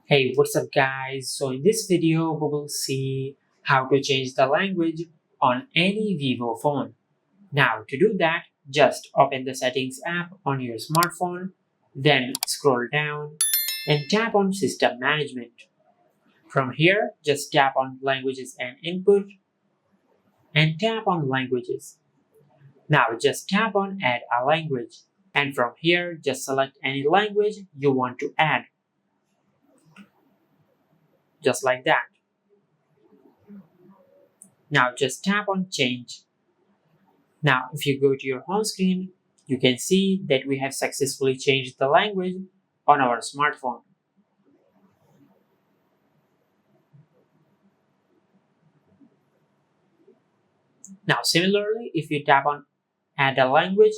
Hey, what's up guys? So in this video we will see how to change the language on any Vivo phone. Now to do that, just open the settings app on your smartphone, then scroll down and tap on system management. From here, just tap on languages and input and tap on languages. Now just tap on add a language and from here just select any language you want to add. Just like that. Now just tap on change. Now if you go to your home screen, you can see that we have successfully changed the language on our smartphone. Now similarly, if you tap on add a language,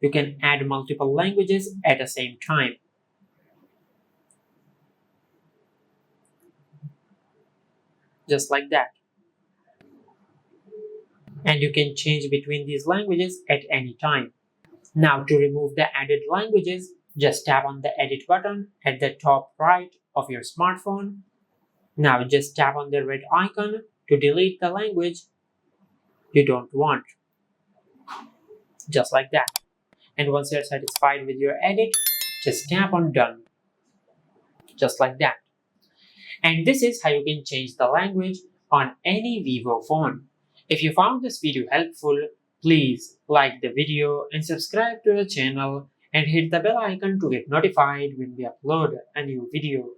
you can add multiple languages at the same time. Just like that. And you can change between these languages at any time. Now to remove the added languages, just tap on the edit button at the top right of your smartphone. Now just tap on the red icon to delete the language you don't want. Just like that. And once you're satisfied with your edit, just tap on done. Just like that. And this is how you can change the language on any Vivo phone. If you found this video helpful, please like the video and subscribe to the channel and hit the bell icon to get notified when we upload a new video.